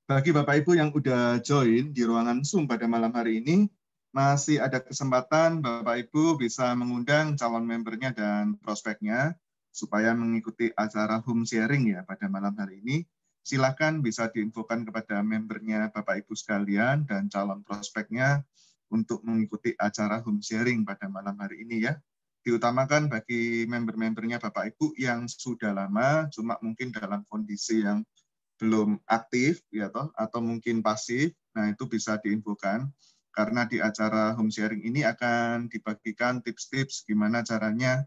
Bagi Bapak Ibu yang udah join di ruangan Zoom pada malam hari ini, masih ada kesempatan Bapak Ibu bisa mengundang calon membernya dan prospeknya supaya mengikuti acara home sharing ya pada malam hari ini. Silakan bisa diinfokan kepada membernya Bapak Ibu sekalian dan calon prospeknya untuk mengikuti acara home sharing pada malam hari ini ya. Diutamakan bagi member-membernya Bapak Ibu yang sudah lama, cuma mungkin dalam kondisi yang belum aktif ya toh atau mungkin pasif. Nah, itu bisa diinfokan karena di acara home sharing ini akan dibagikan tips-tips gimana caranya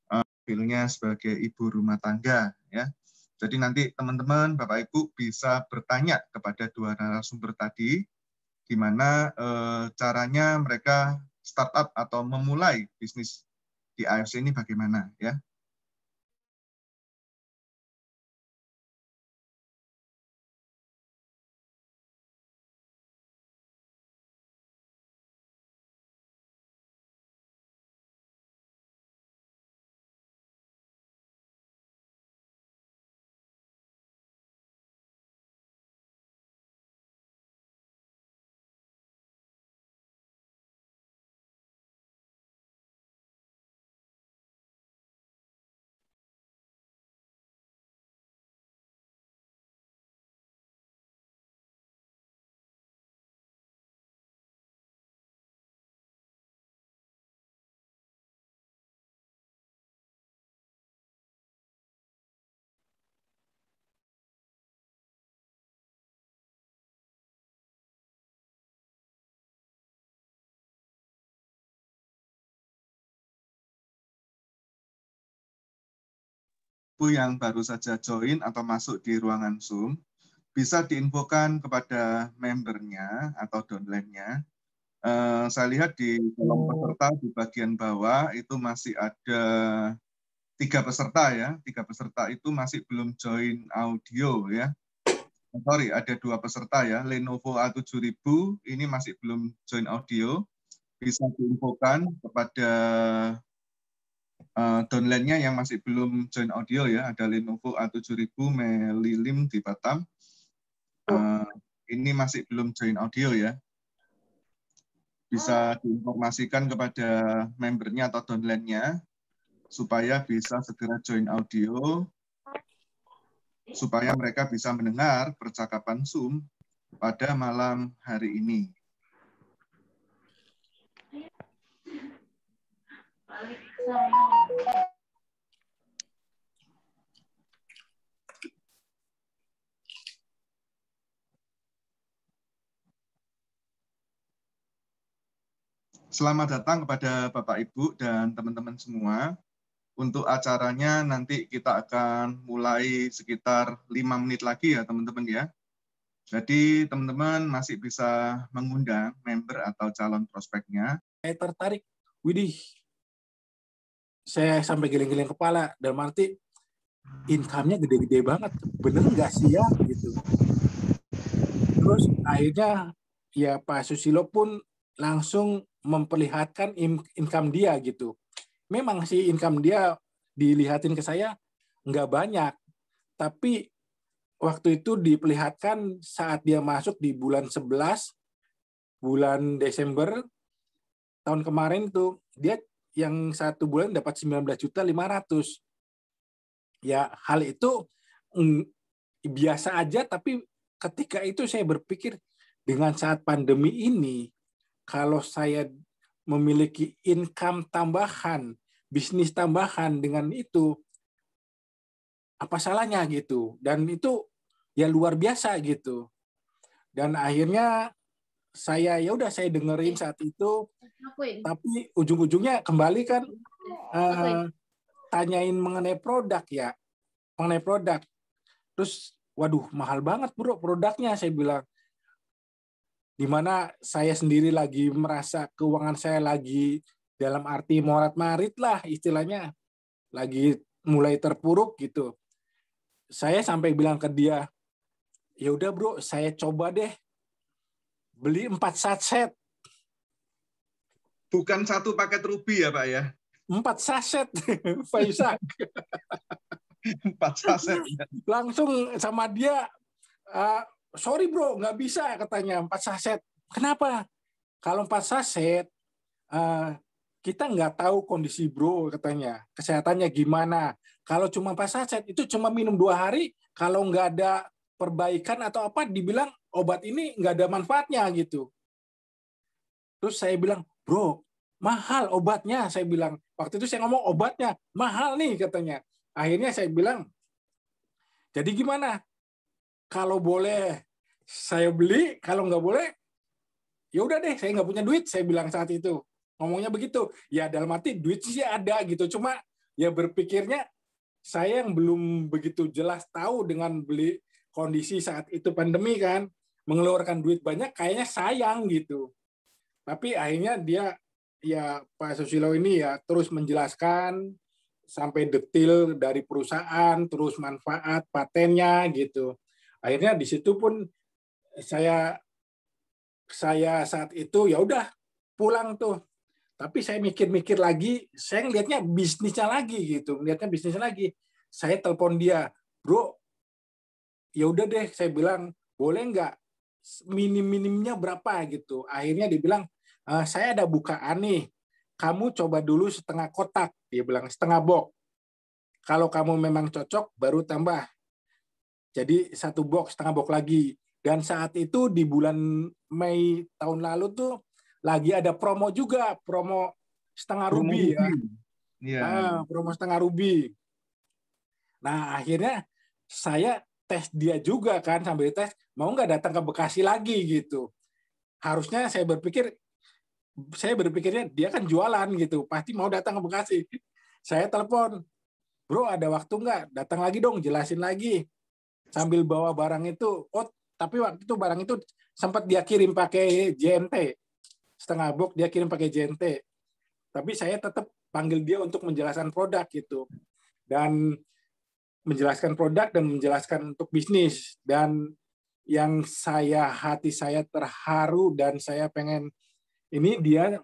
tampilnya sebagai ibu rumah tangga ya. Jadi nanti teman-teman Bapak Ibu bisa bertanya kepada dua narasumber tadi gimana caranya mereka startup atau memulai bisnis di AFC ini bagaimana ya. Yang baru saja join atau masuk di ruangan Zoom, bisa diinfokan kepada membernya atau downline-nya. Saya lihat di kolom peserta di bagian bawah itu masih ada 3 peserta ya. 3 peserta itu masih belum join audio ya. Sorry, ada 2 peserta ya. Lenovo A7000 ini masih belum join audio. Bisa diinfokan kepada downline-nya yang masih belum join audio ya, ada Lenovo A7000 Melilim di Batam. Ini masih belum join audio ya. Bisa diinformasikan kepada membernya atau downline-nya supaya bisa segera join audio, supaya mereka bisa mendengar percakapan Zoom pada malam hari ini. Selamat datang kepada Bapak Ibu dan teman-teman semua. Untuk acaranya nanti kita akan mulai sekitar 5 menit lagi ya teman-teman ya. Jadi teman-teman masih bisa mengundang member atau calon prospeknya. Saya tertarik, widih, saya sampai geleng-geleng kepala, dan arti income-nya gede-gede banget, bener nggak sih ya gitu. Terus akhirnya ya Pak Susilo pun langsung memperlihatkan income dia gitu. Memang sih income dia dilihatin ke saya nggak banyak, tapi waktu itu diperlihatkan saat dia masuk di bulan 11, bulan Desember tahun kemarin tuh, dia yang 1 bulan dapat 19.500.000. Ya, hal itu biasa aja, tapi ketika itu saya berpikir, dengan saat pandemi ini, kalau saya memiliki income tambahan, bisnis tambahan dengan itu, apa salahnya gitu. Dan itu ya luar biasa gitu. Dan akhirnya saya saya dengerin saat itu, tapi ujung-ujungnya kembali kan tanyain mengenai produk ya, mengenai produk. Terus, waduh mahal banget bro produknya, saya bilang. Dimana saya sendiri lagi merasa keuangan saya lagi dalam arti morat-marit lah istilahnya, lagi mulai terpuruk gitu. Saya sampai bilang ke dia, ya udah bro, saya coba deh beli 4 saset. Bukan 1 paket ruby ya Pak ya? 4 saset, Faisal. 4 saset. Langsung sama dia sorry bro, nggak bisa katanya 4 saset. Kenapa? Kalau 4 saset, kita nggak tahu kondisi bro katanya, kesehatannya gimana. Kalau cuma 4 saset, itu cuma minum 2 hari, kalau nggak ada perbaikan atau apa, dibilang obat ini nggak ada manfaatnya gitu. Terus saya bilang, bro, mahal obatnya. Saya bilang, waktu itu saya ngomong obatnya, mahal nih katanya. Akhirnya saya bilang, jadi gimana? Kalau boleh saya beli, kalau nggak boleh, ya udah deh, saya nggak punya duit. Saya bilang saat itu. Ngomongnya begitu. Ya dalam arti duit sih ada gitu. Cuma ya berpikirnya saya yang belum begitu jelas tahu dengan beli kondisi saat itu pandemi kan. Mengeluarkan duit banyak kayaknya sayang gitu. Tapi akhirnya dia, ya Pak Susilo ini ya terus menjelaskan sampai detail dari perusahaan, terus manfaat, patennya gitu. Akhirnya di situ pun saya saat itu ya udah pulang tuh. Tapi saya mikir-mikir lagi, saya ngelihatnya bisnisnya lagi gitu, ngelihatnya bisnisnya lagi. Saya telepon dia, bro, ya udah deh, saya bilang boleh nggak minim-minimnya berapa gitu. Akhirnya dibilang, saya ada bukaan nih, kamu coba dulu setengah kotak, dia bilang setengah box. Kalau kamu memang cocok, baru tambah. Jadi 1 box, setengah box lagi. Dan saat itu di bulan Mei tahun lalu tuh lagi ada promo juga, promo setengah Promo ruby ya. rugi. Iya. Promo setengah ruby. Nah, akhirnya saya tes dia juga kan, sambil tes, mau nggak datang ke Bekasi lagi gitu. Harusnya saya berpikirnya dia kan jualan gitu, pasti mau datang ke Bekasi. Saya telepon, bro ada waktu nggak? Datang lagi dong, jelasin lagi. Sambil bawa barang itu, tapi waktu itu barang itu sempat dia kirim pakai JNT. Setengah box dia kirim pakai JNT. Tapi saya tetap panggil dia untuk menjelaskan produk gitu. Dan menjelaskan produk dan menjelaskan untuk bisnis. Dan yang hati saya terharu dan saya pengen, ini dia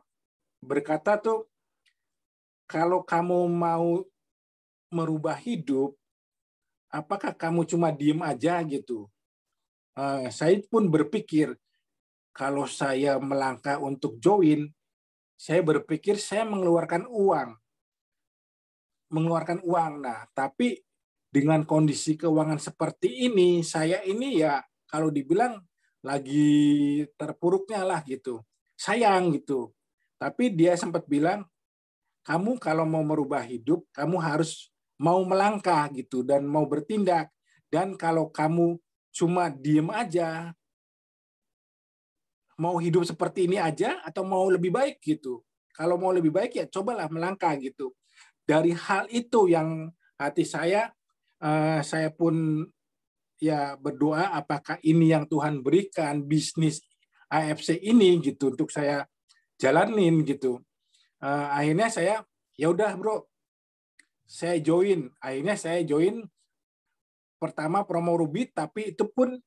berkata tuh, kalau kamu mau merubah hidup, apakah kamu cuma diem aja gitu? Saya pun berpikir, kalau saya melangkah untuk join, saya berpikir saya mengeluarkan uang. Nah, tapi dengan kondisi keuangan seperti ini, saya ini ya kalau dibilang lagi terpuruknya lah gitu. Sayang gitu. Tapi dia sempat bilang, kamu kalau mau merubah hidup, kamu harus mau melangkah gitu dan mau bertindak. Dan kalau kamu cuma diem aja, mau hidup seperti ini aja atau mau lebih baik gitu. Kalau mau lebih baik ya cobalah melangkah gitu. Dari hal itu yang hati saya pun ya berdoa, apakah ini yang Tuhan berikan bisnis AFC ini gitu untuk saya jalanin gitu. Akhirnya saya ya udah bro, saya join. Akhirnya saya join pertama promo Ruby, tapi itu pun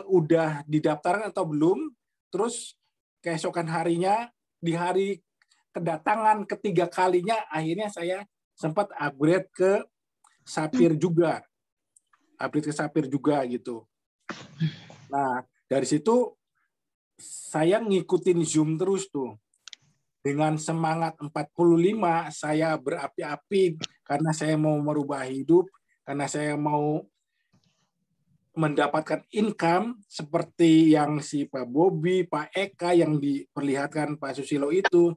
udah didaftarkan atau belum. Terus keesokan harinya, di hari kedatangan ketiga kalinya, akhirnya saya sempat upgrade ke Sapphire juga. Upgrade ke Sapphire juga gitu. Nah, dari situ saya ngikutin Zoom terus tuh. Dengan semangat 45, saya berapi-api karena saya mau merubah hidup, karena saya mau mendapatkan income seperti yang si Pak Bobi, Pak Eka yang diperlihatkan Pak Susilo itu.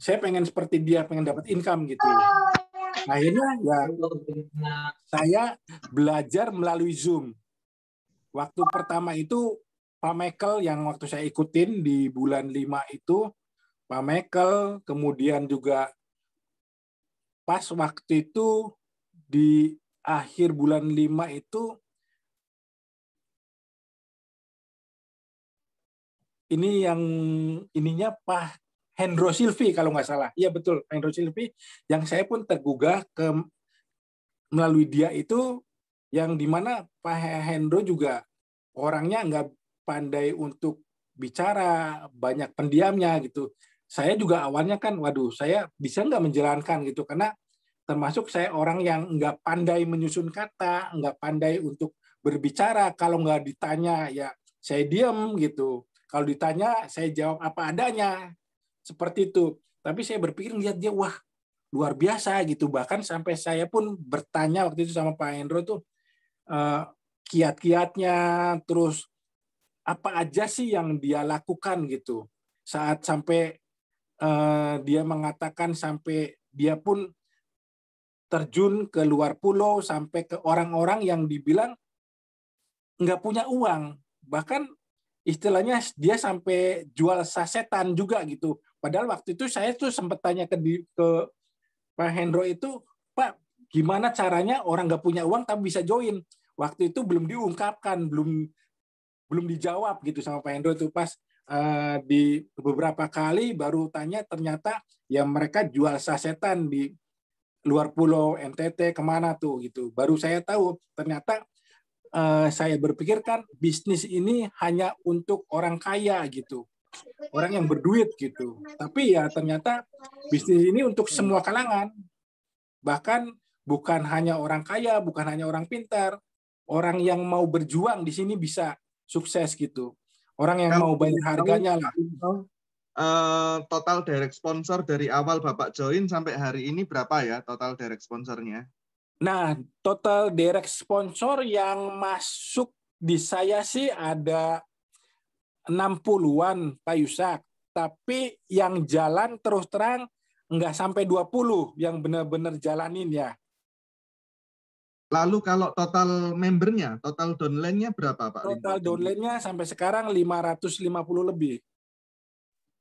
Saya pengen seperti dia, pengen dapat income gitu. Akhirnya ya saya belajar melalui Zoom. Waktu pertama itu Pak Michael yang waktu saya ikutin di bulan 5 itu, Pak Michael, kemudian juga pas waktu itu di akhir bulan 5 itu, ini yang ininya Pak Hendro Silvi kalau nggak salah. Iya betul, Hendro Silvi, yang saya pun tergugah melalui dia itu, yang dimana Pak Hendro juga orangnya nggak pandai untuk bicara, banyak pendiamnya gitu. Saya juga awalnya kan, waduh, saya bisa nggak menjalankan gitu, karena termasuk saya orang yang nggak pandai menyusun kata, nggak pandai untuk berbicara. Kalau nggak ditanya ya saya diam gitu. Kalau ditanya saya jawab apa adanya. Seperti itu. Tapi saya berpikir lihat dia, wah luar biasa gitu. Bahkan sampai saya pun bertanya waktu itu sama Pak Hendro tuh kiat-kiatnya, terus apa aja sih yang dia lakukan gitu. Saat sampai dia mengatakan sampai dia pun terjun ke luar pulau sampai ke orang-orang yang dibilang nggak punya uang. Bahkan istilahnya dia sampai jual sasetan juga gitu. Padahal waktu itu saya tuh sempat tanya ke Pak Hendro itu, Pak, gimana caranya orang nggak punya uang tapi bisa join? Waktu itu belum diungkapkan, belum dijawab gitu sama Pak Hendro itu. Pas di beberapa kali baru tanya, ternyata ya mereka jual sasetan di luar pulau NTT kemana tuh gitu. Baru saya tahu ternyata saya berpikir kan bisnis ini hanya untuk orang kaya gitu, orang yang berduit gitu. Tapi ya ternyata bisnis ini untuk semua kalangan. Bahkan bukan hanya orang kaya, bukan hanya orang pintar, orang yang mau berjuang di sini bisa sukses gitu. Orang yang Kalau mau bayar harganya lah. Total direct sponsor dari awal Bapak join sampai hari ini berapa ya total direct sponsornya? Nah, total direct sponsor yang masuk di saya sih ada 60-an, Pak Yusak. Tapi yang jalan terus terang nggak sampai 20 yang benar-benar jalanin ya. Lalu kalau total membernya, total downline-nya berapa Pak Linto? Total downline-nya sampai sekarang 550 lebih.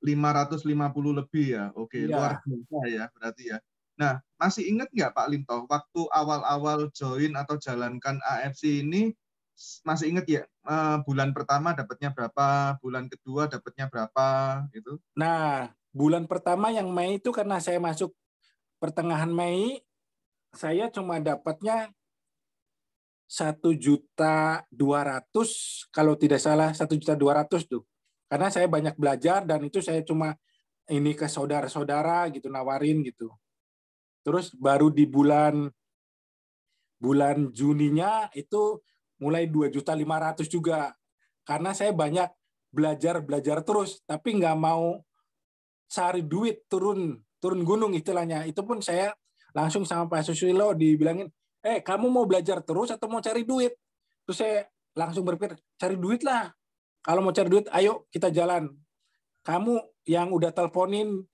550 lebih ya. Oke, luar Iya. biasa ya berarti ya. Nah, masih ingat nggak Pak Linto, waktu awal-awal join atau jalankan AFC ini, masih ingat ya bulan pertama dapatnya berapa, bulan kedua dapatnya berapa gitu? Nah, bulan pertama yang Mei itu karena saya masuk pertengahan Mei, saya cuma dapatnya 1.200.000 kalau tidak salah 1.200.000 tuh. Karena saya banyak belajar dan itu saya cuma ini ke saudara-saudara gitu nawarin gitu. Terus baru di bulan Juninya itu mulai 2.500.000 juga. Karena saya banyak belajar terus tapi nggak mau cari duit turun gunung istilahnya. Itu pun saya langsung sama Pak Susilo dibilangin, kamu mau belajar terus atau mau cari duit? Terus saya langsung berpikir, cari duit lah. Kalau mau cari duit, ayo kita jalan. Kamu yang udah teleponin,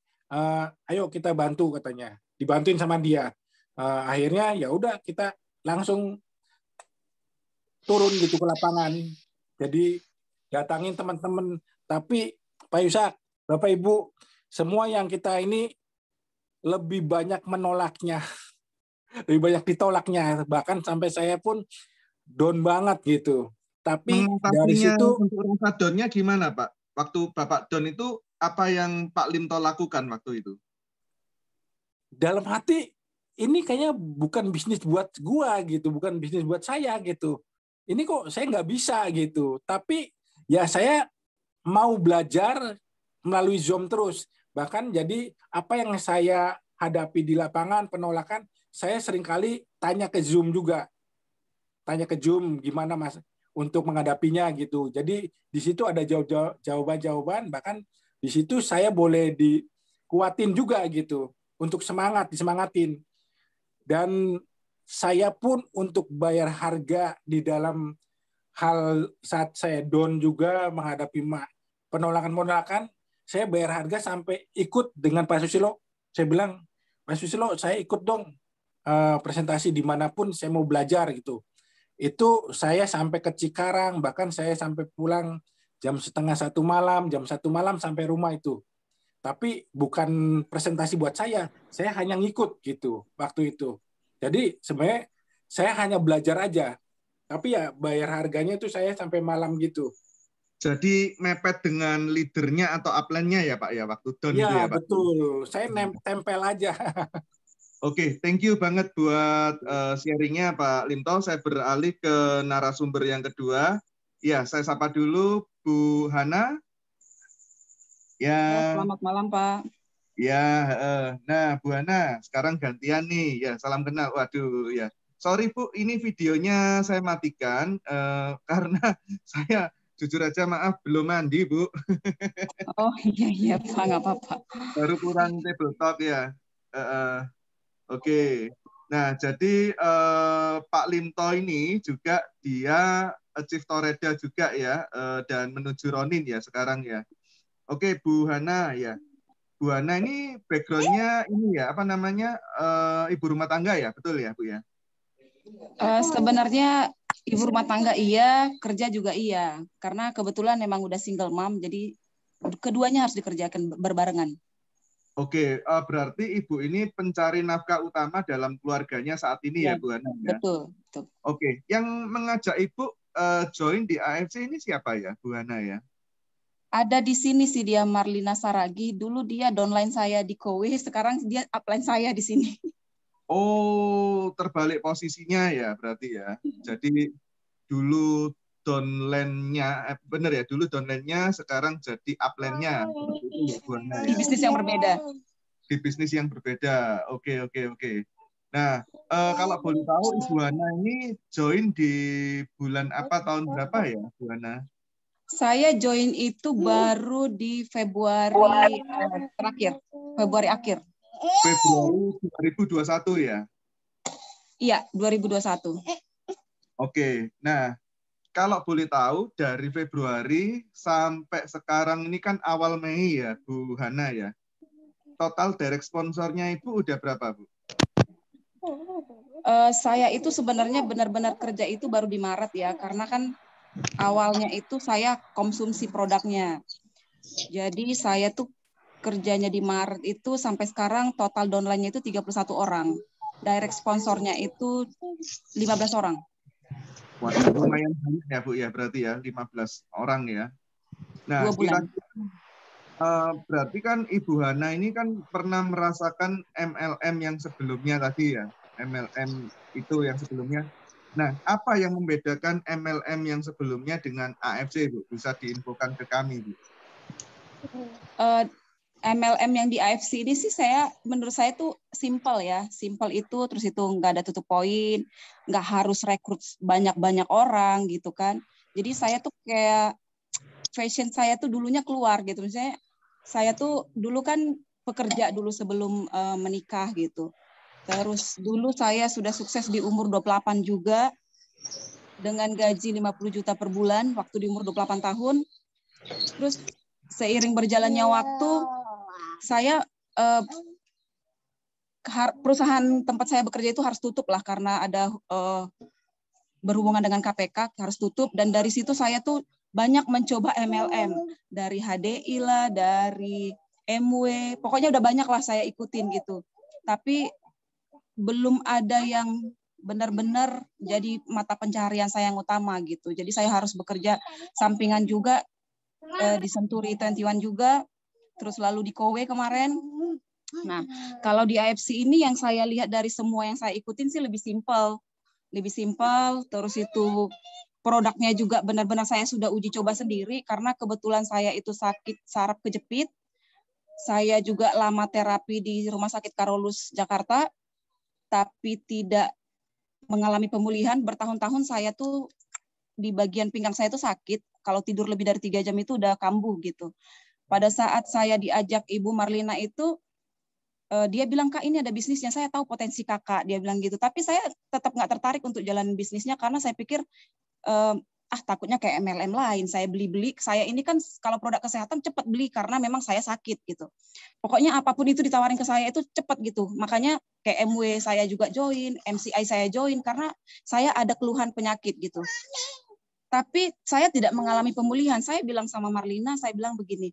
ayo kita bantu katanya. Dibantuin sama dia. Akhirnya ya udah kita langsung turun gitu ke lapangan. Jadi datangin teman-teman. Tapi Pak Yusak, Bapak Ibu, semua yang kita ini lebih banyak menolaknya, lebih banyak ditolaknya. Bahkan sampai saya pun down banget gitu. Tapi dari Mengatasinya situ, untuk rasa down-nya gimana Pak? Waktu Bapak down itu apa yang Pak Linto lakukan waktu itu? dalam hati, ini kayaknya bukan bisnis buat gua gitu, bukan bisnis buat saya gitu. Ini kok saya nggak bisa gitu. Tapi ya saya mau belajar melalui Zoom terus. Bahkan jadi apa yang saya hadapi di lapangan, penolakan, saya seringkali tanya ke Zoom juga. Tanya ke Zoom gimana Mas untuk menghadapinya gitu. Jadi di situ ada jawaban-jawaban, bahkan di situ saya boleh dikuatin juga gitu untuk disemangatin. Dan saya pun untuk bayar harga di dalam hal saat saya down juga menghadapi penolakan-penolakan, saya bayar harga sampai ikut dengan Pak Susilo. Saya bilang, Pak Susilo, saya ikut dong presentasi dimanapun saya mau belajar gitu. Itu saya sampai ke Cikarang, bahkan saya sampai pulang jam 12:30 malam, jam 1 malam sampai rumah itu. Tapi bukan presentasi buat saya hanya ngikut gitu waktu itu. Jadi sebenarnya saya hanya belajar aja, tapi ya bayar harganya itu saya sampai malam gitu. Jadi mepet dengan leadernya atau upline-nya ya Pak ya waktu down Iya itu ya Pak? betul, saya tempel aja. Oke, thank you banget buat sharingnya Pak Linto. Saya beralih ke narasumber yang kedua. Ya, saya sapa dulu Bu Hana. Ya, Ya, selamat malam Pak. ya. Nah Bu Hana, sekarang gantian nih. Ya, salam kenal. Waduh, ya. sorry Bu, ini videonya saya matikan karena saya jujur aja maaf belum mandi Bu. Oh iya Pak, nggak apa-apa. Baru kurang tabletop ya. Oke. Nah, jadi Pak Limto ini juga dia Chief Toreda juga ya, dan menuju Ronin ya sekarang ya. Oke, Bu Hana ya. Bu Hana ini background-nya ini ya, apa namanya, ibu rumah tangga ya, betul ya Bu ya? Sebenarnya ibu rumah tangga iya, kerja juga iya. Karena kebetulan memang udah single mom, jadi keduanya harus dikerjakan berbarengan. Oke, berarti Ibu ini pencari nafkah utama dalam keluarganya saat ini ya, Bu Hana ya? Betul, betul. Oke, yang mengajak Ibu join di AFC ini siapa ya, Bu Hana ya? Ada di sini sih dia, Marlina Saragi. Dulu dia downline saya di Kowe, sekarang dia upline saya di sini. Oh, terbalik posisinya ya berarti ya. Jadi dulu downline-nya, bener ya, dulu downline-nya sekarang jadi upline-nya. Itu ya, Bu Hana Di ya. bisnis yang berbeda. Di bisnis yang berbeda. Oke, oke, oke. Nah, kalau boleh tahu Ibu Hana ini join di bulan apa, tahun berapa ya, Bu Hana? Saya join itu baru di Februari terakhir, Februari akhir. Februari 2021 ya? Iya, 2021. Oke, nah kalau boleh tahu dari Februari sampai sekarang ini kan awal Mei ya, Bu Hana ya. Total direct sponsornya Ibu udah berapa, Bu? Saya itu sebenarnya benar-benar kerja itu baru di Maret ya, karena kan awalnya itu saya konsumsi produknya. Jadi saya tuh kerjanya di Maret itu sampai sekarang total downline-nya itu 31 orang. Direct sponsornya itu 15 orang. Wah, lumayan banyak ya, Bu ya, berarti ya 15 orang ya. Nah, 2 bulan. berarti kan Ibu Hana ini kan pernah merasakan MLM yang sebelumnya tadi ya. MLM itu yang sebelumnya. Nah, apa yang membedakan MLM yang sebelumnya dengan AFC, Bu? Bisa diinfokan ke kami, Bu. MLM yang di AFC ini sih menurut saya tuh simple ya. Simple itu, terus itu nggak ada tutup poin, nggak harus rekrut banyak-banyak orang gitu kan. Jadi saya tuh kayak fashion saya tuh dulunya keluar gitu. Misalnya saya tuh dulu kan pekerja dulu sebelum menikah gitu. Terus dulu saya sudah sukses di umur 28 juga dengan gaji 50 juta per bulan waktu di umur 28 tahun. Terus seiring berjalannya waktu saya perusahaan tempat saya bekerja itu harus tutup lah karena ada berhubungan dengan KPK harus tutup, dan dari situ saya tuh banyak mencoba MLM dari HDI lah, dari MW, pokoknya udah banyak lah saya ikutin gitu. Tapi belum ada yang benar-benar jadi mata pencaharian saya yang utama gitu. Jadi saya harus bekerja sampingan juga di Century 21 juga, terus lalu di Kowe kemarin. Nah, kalau di AFC ini yang saya lihat dari semua yang saya ikutin sih lebih simpel. Lebih simpel, terus itu produknya juga benar-benar saya sudah uji coba sendiri karena kebetulan saya itu sakit saraf kejepit. Saya juga lama terapi di Rumah Sakit Karolus Jakarta, tapi tidak mengalami pemulihan. Bertahun-tahun saya tuh di bagian pinggang saya tuh sakit. Kalau tidur lebih dari 3 jam itu udah kambuh gitu. Pada saat saya diajak Ibu Marlina itu, dia bilang, Kak, ini ada bisnisnya, saya tahu potensi kakak, dia bilang gitu. Tapi saya tetap nggak tertarik untuk jalan bisnisnya karena saya pikir, takutnya kayak MLM lain, saya beli-beli. Saya ini kan kalau produk kesehatan cepat beli karena memang saya sakit gitu. Pokoknya apapun itu ditawarin ke saya itu cepat gitu. Makanya kayak MW saya juga join, MCI saya join karena saya ada keluhan penyakit gitu. Tapi saya tidak mengalami pemulihan. Saya bilang sama Marlina, saya bilang begini,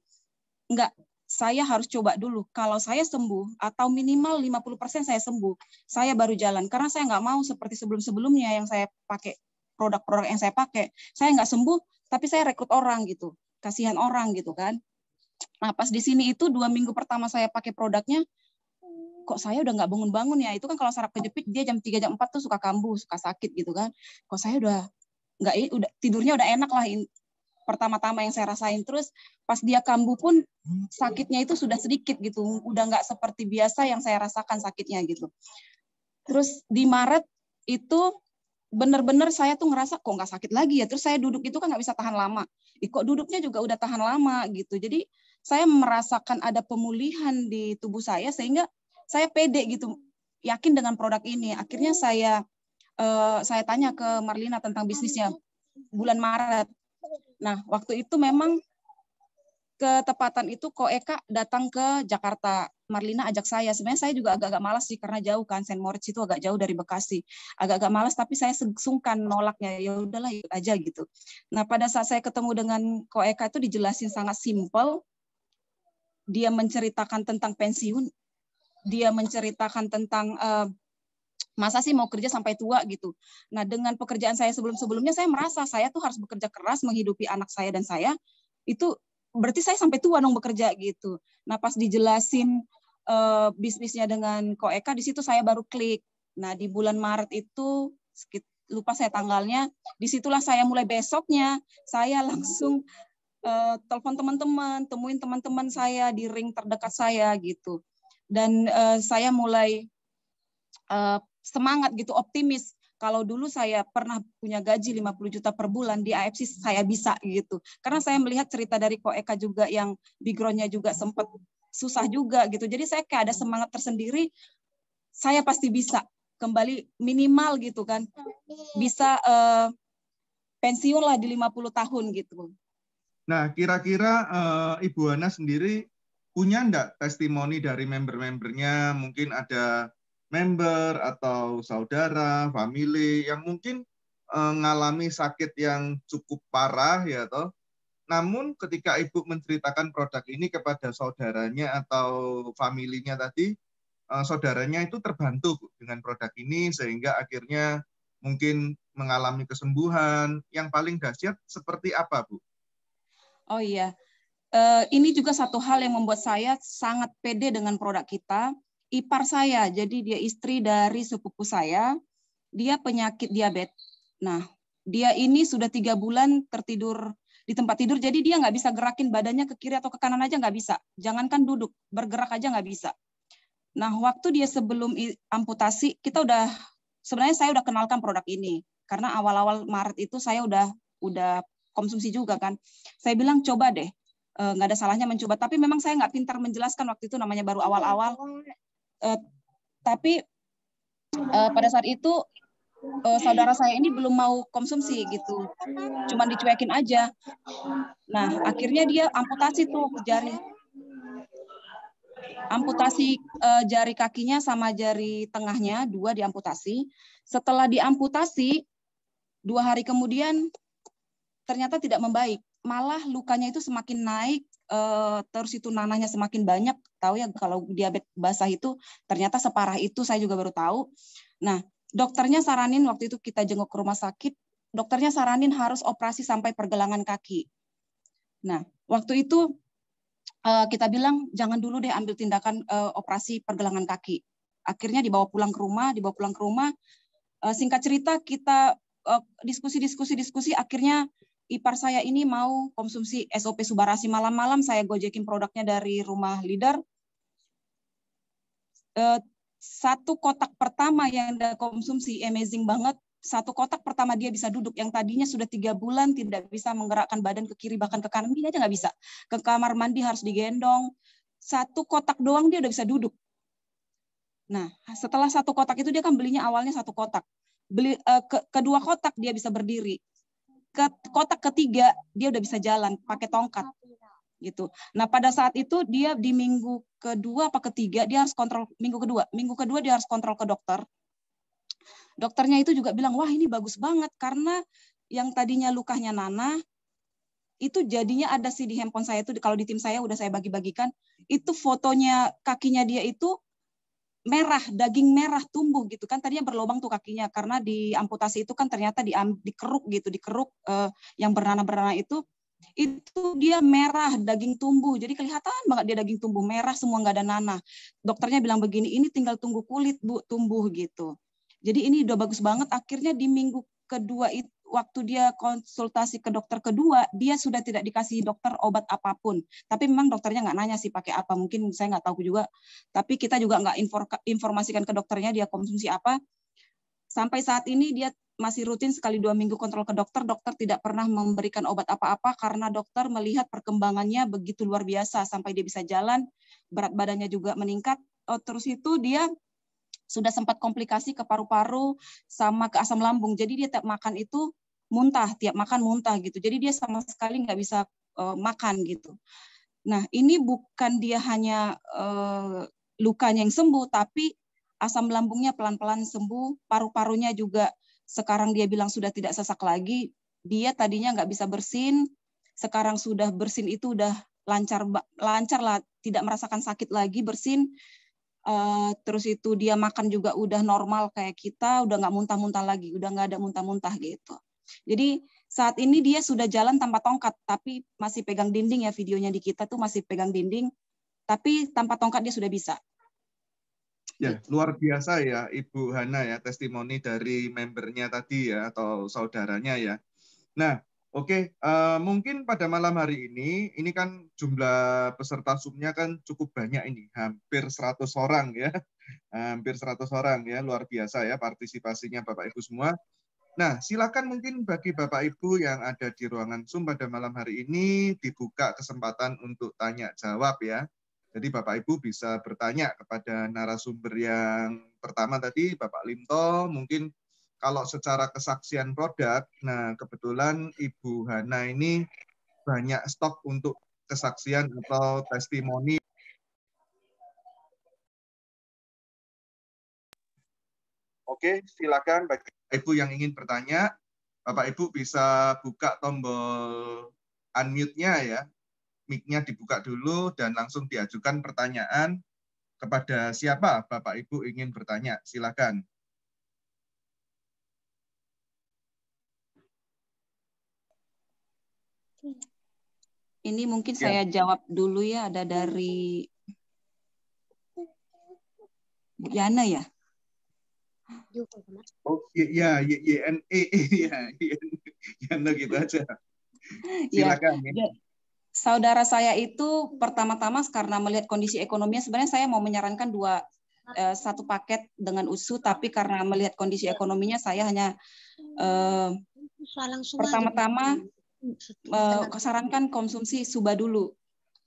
enggak, saya harus coba dulu. Kalau saya sembuh, atau minimal 50% saya sembuh, saya baru jalan. Karena saya nggak mau seperti sebelum-sebelumnya yang saya pakai, produk-produk yang saya pakai. Saya nggak sembuh, tapi saya rekrut orang gitu. Kasihan orang gitu kan. Nah, pas di sini itu 2 minggu pertama saya pakai produknya, kok saya udah nggak bangun-bangun ya. Itu kan kalau saraf kejepit, dia jam 3, jam 4 tuh suka kambuh, suka sakit gitu kan. Kok saya udah tidurnya udah enak lah, pertama-tama yang saya rasain. Terus pas dia kambuh pun sakitnya itu sudah sedikit gitu, udah nggak seperti biasa yang saya rasakan sakitnya gitu. Terus di Maret itu benar-benar saya tuh ngerasa kok nggak sakit lagi ya. Terus saya duduk itu kan nggak bisa tahan lama. Kok duduknya juga udah tahan lama gitu. Jadi saya merasakan ada pemulihan di tubuh saya sehingga saya pede gitu, yakin dengan produk ini. Akhirnya saya tanya ke Marlina tentang bisnisnya bulan Maret. Nah, waktu itu memang ketepatan itu Ko Eka datang ke Jakarta. Marlina ajak saya. Sebenarnya saya juga agak-agak malas sih karena jauh kan, Saint Moritz itu agak jauh dari Bekasi. Agak-agak malas tapi saya sungkan nolaknya. Ya udahlah ikut aja gitu. Nah, pada saat saya ketemu dengan Ko Eka itu dijelasin sangat simpel. Dia menceritakan tentang pensiun. Dia menceritakan tentang masa sih mau kerja sampai tua gitu. Nah, dengan pekerjaan saya sebelum-sebelumnya saya merasa saya tuh harus bekerja keras menghidupi anak saya dan saya. Itu berarti saya sampai tua dong bekerja gitu. Nah, pas dijelasin bisnisnya dengan Ko Eka, di situ saya baru klik. Nah, di bulan Maret itu, lupa saya tanggalnya, disitulah saya mulai besoknya, saya langsung telepon teman-teman, temuin teman-teman saya di ring terdekat saya gitu. Dan saya mulai semangat gitu, optimis. Kalau dulu saya pernah punya gaji 50 juta per bulan, di AFC saya bisa gitu. Karena saya melihat cerita dari Ko Eka juga yang background-nya juga sempat susah juga gitu. Jadi saya kayak ada semangat tersendiri, saya pasti bisa kembali minimal gitu kan. Bisa pensiun lah di 50 tahun gitu. Nah, kira-kira Ibu Hana sendiri punya enggak testimoni dari member-membernya? Mungkin ada member atau saudara, family yang mungkin mengalami sakit yang cukup parah ya toh. Namun ketika Ibu menceritakan produk ini kepada saudaranya atau familinya tadi, saudaranya itu terbantu dengan produk ini sehingga akhirnya mungkin mengalami kesembuhan. Yang paling dahsyat seperti apa, Bu? Oh iya, ini juga satu hal yang membuat saya sangat pede dengan produk kita. Ipar saya, jadi dia istri dari sepupu saya, dia penyakit diabetes. Nah, dia ini sudah 3 bulan tertidur di tempat tidur, jadi dia nggak bisa gerakin badannya ke kiri atau ke kanan aja nggak bisa. Jangankan duduk, bergerak aja nggak bisa. Nah, waktu dia sebelum amputasi, sebenarnya saya udah kenalkan produk ini. Karena awal-awal Maret itu saya udah konsumsi juga kan. Saya bilang coba deh, nggak ada salahnya mencoba. Tapi memang saya nggak pintar menjelaskan waktu itu, namanya baru awal-awal. Tapi pada saat itu saudara saya ini belum mau konsumsi gitu, cuman dicuekin aja. Nah, akhirnya dia amputasi tuh jari kakinya sama jari tengahnya, 2 diamputasi. Setelah diamputasi 2 hari kemudian ternyata tidak membaik, malah lukanya itu semakin naik. Terus itu nanahnya semakin banyak. Tahu ya kalau diabetes basah itu ternyata separah itu, saya juga baru tahu. Nah, dokternya saranin waktu itu kita jenguk ke rumah sakit, dokternya saranin harus operasi sampai pergelangan kaki. Nah, waktu itu kita bilang jangan dulu deh ambil tindakan operasi pergelangan kaki. Akhirnya dibawa pulang ke rumah. Singkat cerita kita diskusi, akhirnya ipar saya ini mau konsumsi SOP Subarasi. Malam-malam saya gojekin produknya dari rumah leader. 1 kotak pertama yang dia konsumsi, amazing banget. 1 kotak pertama dia bisa duduk, yang tadinya sudah 3 bulan tidak bisa menggerakkan badan ke kiri bahkan ke kanan, dia aja nggak bisa. Ke kamar mandi harus digendong. 1 kotak doang dia udah bisa duduk. Nah, setelah 1 kotak itu dia kan belinya awalnya 1 kotak. Kedua kotak dia bisa berdiri. Kotak ketiga dia udah bisa jalan pakai tongkat gitu. Nah, pada saat itu dia di minggu kedua apa ketiga dia harus kontrol, minggu kedua dia harus kontrol ke dokter. Dokternya itu juga bilang, wah ini bagus banget karena yang tadinya lukanya nanah itu jadinya ada sih di handphone saya itu, kalau di tim saya udah saya bagi-bagikan, itu fotonya kakinya dia itu merah, daging merah tumbuh gitu kan, tadinya berlubang tuh kakinya karena di amputasi itu kan ternyata dikeruk yang bernanah-bernanah itu dia merah, daging tumbuh, jadi kelihatan banget dia daging tumbuh merah semua, nggak ada nanah. Dokternya bilang begini, ini tinggal tunggu kulit Bu tumbuh gitu. Jadi ini udah bagus banget. Akhirnya di minggu kedua itu, waktu dia konsultasi ke dokter kedua, dia sudah tidak dikasih dokter obat apapun. Tapi memang dokternya nggak nanya sih pakai apa, mungkin saya nggak tahu juga. Tapi kita juga nggak informasikan ke dokternya dia konsumsi apa. Sampai saat ini dia masih rutin sekali 2 minggu kontrol ke dokter. Dokter tidak pernah memberikan obat apa-apa karena dokter melihat perkembangannya begitu luar biasa sampai dia bisa jalan, berat badannya juga meningkat. Terus itu dia sudah sempat komplikasi ke paru-paru sama ke asam lambung. Jadi dia tiap makan itu muntah, tiap makan muntah gitu. Jadi dia sama sekali nggak bisa makan gitu. Nah, ini bukan dia hanya lukanya yang sembuh, tapi asam lambungnya pelan-pelan sembuh, paru-parunya juga sekarang dia bilang sudah tidak sesak lagi. Dia tadinya nggak bisa bersin, sekarang sudah bersin itu udah lancar lah, tidak merasakan sakit lagi bersin. Terus itu dia makan juga udah normal kayak kita, udah nggak muntah-muntah lagi, udah nggak ada muntah-muntah gitu. Jadi saat ini dia sudah jalan tanpa tongkat, tapi masih pegang dinding ya, videonya di kita tuh masih pegang dinding, tapi tanpa tongkat dia sudah bisa. Ya, luar biasa ya Ibu Hana ya, testimoni dari membernya tadi ya, atau saudaranya ya. Nah, oke, mungkin pada malam hari ini kan jumlah peserta Zoom-nya kan cukup banyak ini, hampir 100 orang ya. Hampir 100 orang ya, luar biasa ya partisipasinya Bapak Ibu semua. Nah, silakan mungkin bagi Bapak Ibu yang ada di ruangan Zoom pada malam hari ini dibuka kesempatan untuk tanya jawab ya. Jadi Bapak Ibu bisa bertanya kepada narasumber yang pertama tadi, Bapak Limto, mungkin kalau secara kesaksian produk, nah kebetulan Ibu Hana ini banyak stok untuk kesaksian atau testimoni. Oke, silakan bagi Ibu yang ingin bertanya, Bapak Ibu bisa buka tombol unmute-nya ya, mic-nya dibuka dulu dan langsung diajukan pertanyaan kepada siapa Bapak Ibu ingin bertanya. Silakan. Ini mungkin saya jawab dulu ya, ada dari Bu Yana ya. Oh ya, YNE ya, Yana gitu aja. Silakan ya. Saudara saya itu pertama-tama karena melihat kondisi ekonominya, sebenarnya saya mau menyarankan satu paket dengan USU, tapi karena melihat kondisi ekonominya saya hanya pertama-tama sarankan konsumsi Suba dulu,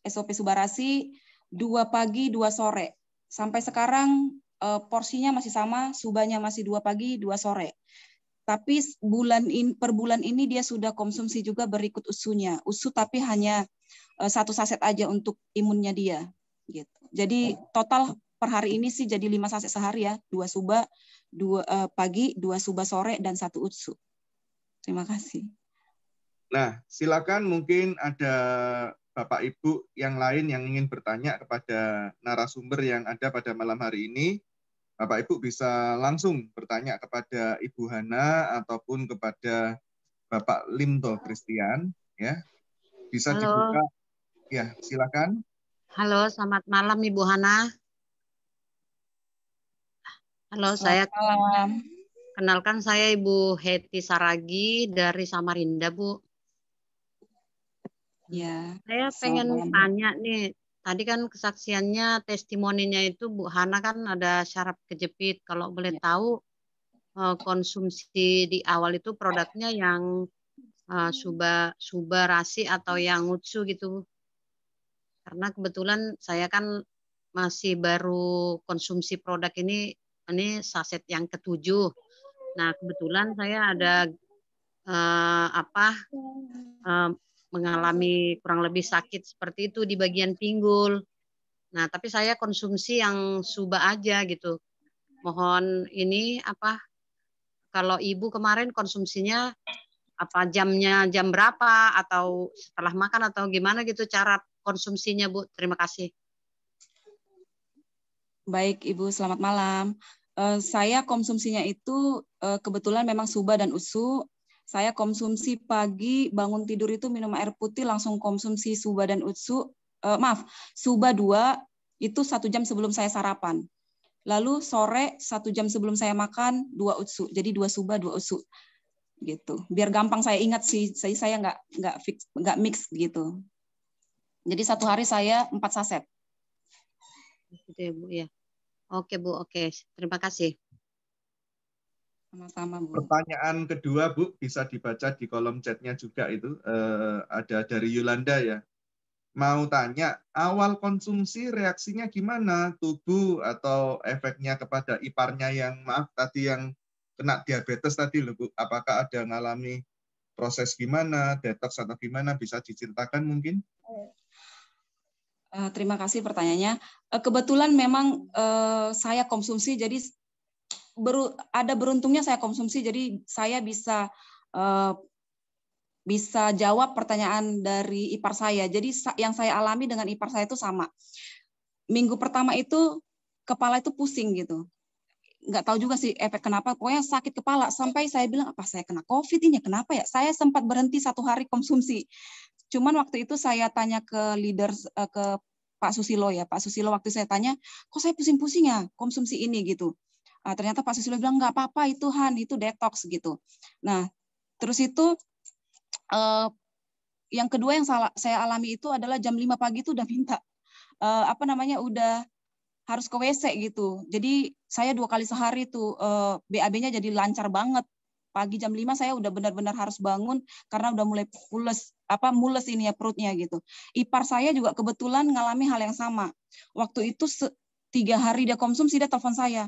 SOP Subarasi 2 pagi 2 sore. Sampai sekarang porsinya masih sama, Subanya masih 2 pagi 2 sore. Tapi per bulan ini dia sudah konsumsi juga berikut USU-nya. USU tapi hanya 1 saset aja untuk imunnya dia. Gitu. Jadi total per hari ini sih jadi 5 saset sehari ya. 2 Suba, 2 pagi, 2 Suba sore, dan 1 USU. Terima kasih. Nah, silakan mungkin ada Bapak Ibu yang lain yang ingin bertanya kepada narasumber yang ada pada malam hari ini. Bapak Ibu bisa langsung bertanya kepada Ibu Hana ataupun kepada Bapak Limto Christian ya. Bisa dibuka. Ya, silakan. Halo, selamat malam Ibu Hana. Halo, selamat malam. Kenalkan saya Ibu Heti Saragi dari Samarinda, Bu. Ya. Saya pengen tanya nih, tadi kan kesaksiannya, testimoninya itu Bu Hana kan ada syaraf kejepit. Kalau boleh tahu konsumsi di awal itu produknya yang Subarasi atau yang Utsu gitu. Karena kebetulan saya kan masih baru konsumsi produk ini saset yang ke-7. Nah, kebetulan saya ada mengalami kurang lebih sakit seperti itu di bagian pinggul. Nah, tapi saya konsumsi yang Suba aja gitu. Mohon ini kalau Ibu kemarin konsumsinya jamnya jam berapa atau setelah makan atau gimana gitu cara konsumsinya, Bu? Terima kasih. Baik, Ibu, selamat malam. Saya konsumsinya itu kebetulan memang Suba dan USU. Saya konsumsi pagi, bangun tidur itu minum air putih, langsung konsumsi Suba dan USU. Suba 2 itu 1 jam sebelum saya sarapan. Lalu sore 1 jam sebelum saya makan 2 USU. Jadi 2 Suba, 2 USU. Gitu. Biar gampang saya ingat sih, saya nggak mix gitu. Jadi 1 hari saya 4 saset. Gitu ya, Bu ya. Oke, Bu. Oke, terima kasih. Sama-sama, Bu. Pertanyaan kedua, Bu, bisa dibaca di kolom chatnya juga itu. Ada dari Yolanda ya. Mau tanya, awal konsumsi reaksinya gimana? Tubuh atau efeknya kepada iparnya yang, maaf, tadi yang kena diabetes tadi loh, Bu. Apakah ada ngalami proses gimana, detox atau gimana? Bisa diceritakan mungkin? Terima kasih pertanyaannya. Kebetulan memang saya konsumsi, jadi ada beruntungnya saya konsumsi, jadi saya bisa jawab pertanyaan dari ipar saya. Jadi yang saya alami dengan ipar saya itu sama. Minggu pertama itu kepala itu pusing gitu. Nggak tahu juga sih efek kenapa, pokoknya sakit kepala. Sampai saya bilang, apa saya kena COVID ini? Kenapa ya? Saya sempat berhenti 1 hari konsumsi. Cuman waktu itu saya tanya ke leader, ke Pak Susilo ya. Pak Susilo waktu saya tanya, kok saya pusing-pusing ya konsumsi ini gitu. Ternyata Pak Susilo bilang, nggak apa-apa itu Han, itu detox gitu. Nah, terus itu yang kedua yang saya alami itu adalah jam 5 pagi itu udah minta, udah harus ke WC gitu. Jadi saya 2 kali sehari tuh BAB-nya jadi lancar banget. Pagi jam 5 saya udah benar-benar harus bangun karena udah mulai mules ini ya perutnya gitu. Ipar saya juga kebetulan ngalami hal yang sama. Waktu itu 3 hari dia konsumsi, dia telepon saya.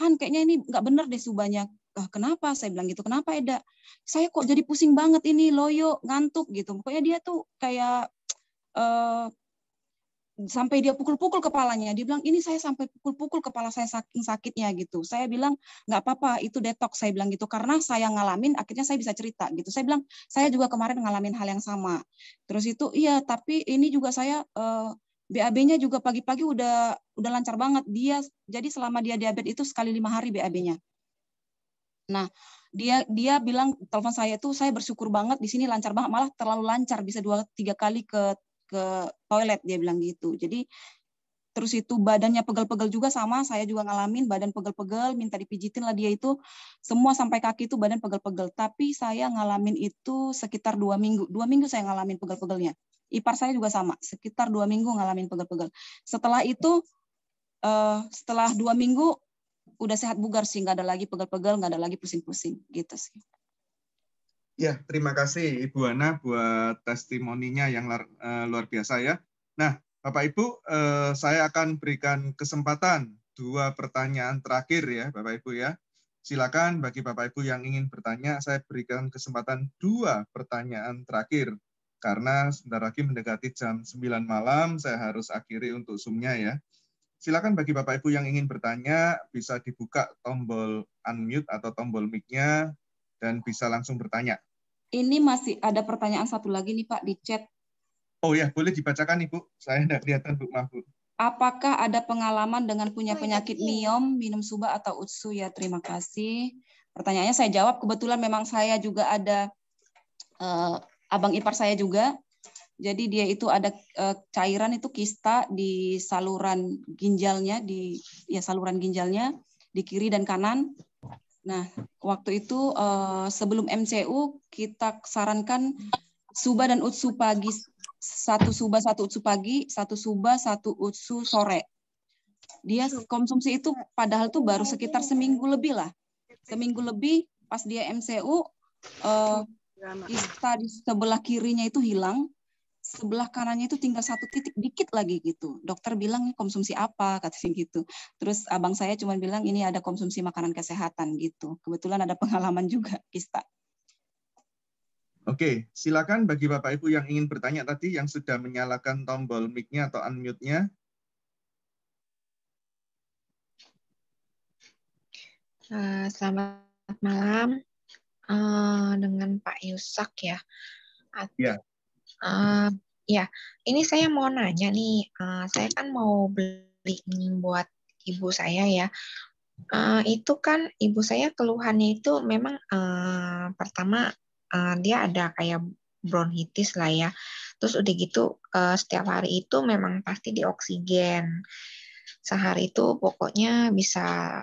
Han, kayaknya ini nggak benar deh subanya. Kenapa? Saya bilang gitu. Kenapa Eda? Saya kok jadi pusing banget ini, loyo, ngantuk gitu. Pokoknya dia tuh kayak sampai dia pukul-pukul kepalanya. Dia bilang, ini saya sampai pukul-pukul kepala saya saking sakitnya gitu. Saya bilang, nggak apa-apa, itu detox. Saya bilang gitu. Karena saya ngalamin, akhirnya saya bisa cerita gitu. Saya bilang, saya juga kemarin ngalamin hal yang sama. Terus itu, iya, tapi ini juga saya, BAB-nya juga pagi-pagi udah lancar banget. Jadi selama dia diabetes itu sekali 5 hari BAB-nya. Nah, dia bilang, telepon saya tuh, saya bersyukur banget, di sini lancar banget, malah terlalu lancar, bisa 2-3 kali ke toilet, dia bilang gitu. Jadi terus itu badannya pegel-pegel juga sama, saya juga ngalamin badan pegel-pegel, minta dipijitin lah dia itu, semua sampai kaki itu badan pegel-pegel. Tapi saya ngalamin itu sekitar 2 minggu. 2 minggu saya ngalamin pegel-pegelnya. Ipar saya juga sama, sekitar 2 minggu ngalamin pegel-pegel. Setelah itu, setelah 2 minggu, udah sehat bugar sih, nggak ada lagi pegel-pegel, nggak ada lagi pusing-pusing, gitu sih. Ya, terima kasih Ibu Ana buat testimoninya yang luar biasa ya. Nah, Bapak Ibu, saya akan berikan kesempatan 2 pertanyaan terakhir ya, Bapak Ibu ya. Silakan bagi Bapak Ibu yang ingin bertanya, saya berikan kesempatan 2 pertanyaan terakhir. Karena sebentar lagi mendekati jam 9 malam, saya harus akhiri untuk Zoom-nya ya. Silakan bagi Bapak Ibu yang ingin bertanya, bisa dibuka tombol unmute atau tombol mic-nya, dan bisa langsung bertanya. Ini masih ada pertanyaan satu lagi nih Pak di chat. Oh ya, boleh dibacakan Ibu. Saya tidak kelihatan Bu, maaf Bu. Apakah ada pengalaman dengan punya penyakit miom, minum suba atau utsu ya? Terima kasih. Pertanyaannya saya jawab. Kebetulan memang saya juga ada abang ipar saya juga. Jadi dia itu ada cairan itu kista di saluran ginjalnya, saluran ginjalnya di kiri dan kanan. Nah, waktu itu sebelum MCU kita sarankan suba dan utsu pagi, 1 suba 1 utsu pagi, 1 suba 1 utsu sore. Dia konsumsi itu padahal tuh baru sekitar seminggu lebih lah. Seminggu lebih pas dia MCU, kista di sebelah kirinya itu hilang, sebelah kanannya itu tinggal 1 titik dikit lagi gitu. Dokter bilang ini konsumsi apa, katanya gitu. Terus abang saya cuma bilang ini ada konsumsi makanan kesehatan gitu. Kebetulan ada pengalaman juga kista. Oke, silakan bagi Bapak Ibu yang ingin bertanya tadi yang sudah menyalakan tombol mic-nya atau unmute-nya. Selamat malam dengan Pak Yusak ya. Ya. Ya, ini saya mau nanya nih. Saya kan mau beli buat ibu saya ya. Itu kan ibu saya keluhannya itu memang pertama dia ada kayak bronkitis lah ya. Terus udah gitu setiap hari itu memang pasti dioksigen. Sehari itu pokoknya bisa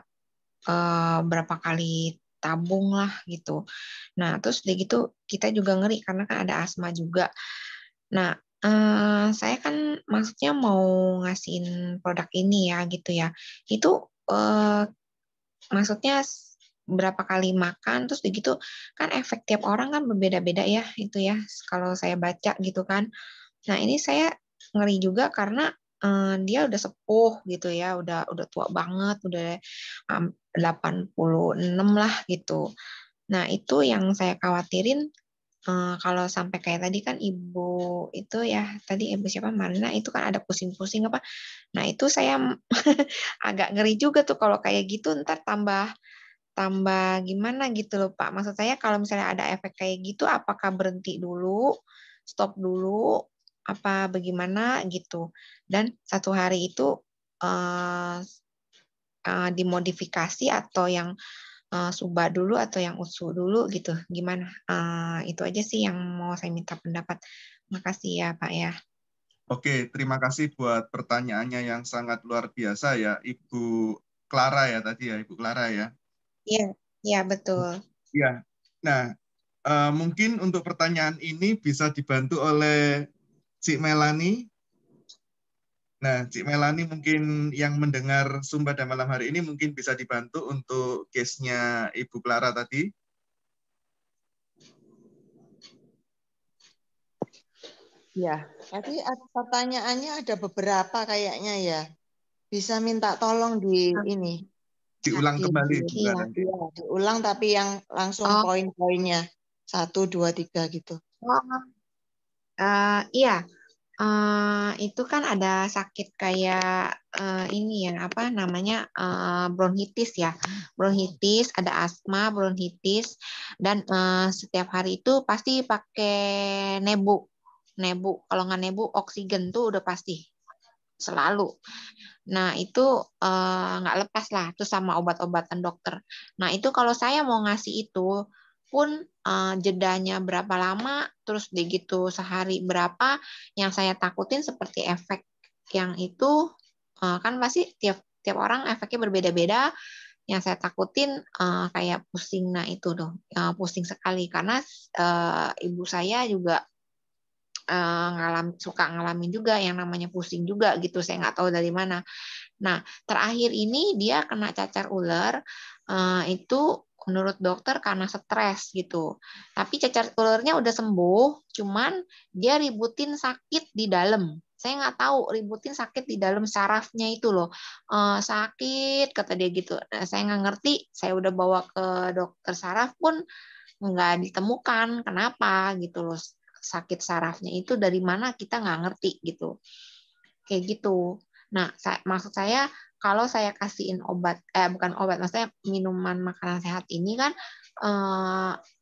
berapa kali tabung lah gitu. Nah, terus udah gitu kita juga ngeri karena kan ada asma juga. Nah, saya kan maksudnya mau ngasihin produk ini ya gitu ya. Itu maksudnya berapa kali makan, terus begitu kan efek tiap orang kan berbeda-beda ya itu ya kalau saya baca gitu kan. Nah ini saya ngeri juga karena dia udah sepuh gitu ya, udah tua banget, udah 86 lah gitu. Nah itu yang saya khawatirin. Kalau sampai kayak tadi kan ibu itu ya, tadi ibu siapa Marina itu kan ada pusing-pusing apa. Nah itu saya agak ngeri juga tuh kalau kayak gitu ntar tambah gimana gitu loh Pak. Maksud saya kalau misalnya ada efek kayak gitu apakah berhenti dulu, stop dulu, apa bagaimana gitu. Dan satu hari itu dimodifikasi atau yang Suba dulu atau yang Usu dulu gitu. Gimana? Itu aja sih yang mau saya minta pendapat. Makasih ya Pak ya. Oke, terima kasih buat pertanyaannya yang sangat luar biasa ya, Ibu Clara ya tadi ya, Ibu Clara ya. Iya, iya betul. Ya, nah mungkin untuk pertanyaan ini bisa dibantu oleh Cik Melani. Nah, Cik Melani mungkin yang mendengar Sumba pada malam hari ini mungkin bisa dibantu untuk case-nya Ibu Clara tadi. Ya, tadi pertanyaannya ada beberapa kayaknya ya. Bisa minta tolong di ini. Diulang kembali, Bu Clara. Iya, diulang tapi yang langsung poin-poinnya. 1, 2, 3 gitu. Iya. Itu kan ada sakit kayak ini ya apa namanya bronkitis ya, bronkitis, ada asma, bronkitis, dan setiap hari itu pasti pakai nebu, kalau nggak nebu oksigen tuh udah pasti selalu. Nah itu nggak lepas lah tuh sama obat-obatan dokter. Nah itu kalau saya mau ngasih itu pun jedanya berapa lama, terus begitu sehari berapa, yang saya takutin seperti efek yang itu kan pasti tiap orang efeknya berbeda-beda. Yang saya takutin kayak pusing, nah itu loh pusing sekali karena ibu saya juga suka ngalamin juga yang namanya pusing juga gitu, saya nggak tahu dari mana. Nah terakhir ini dia kena cacar ular itu menurut dokter karena stres gitu. Tapi cacar ularnya udah sembuh, cuman dia ributin sakit di dalam. Saya nggak tahu ributin sakit di dalam sarafnya itu loh. Sakit kata dia gitu. Nah, saya nggak ngerti. Saya udah bawa ke dokter saraf pun nggak ditemukan. Kenapa gitu loh. Sakit sarafnya itu dari mana kita nggak ngerti gitu. Kayak gitu. Nah, maksud saya kalau saya kasihin obat, bukan obat, maksudnya minuman makanan sehat ini kan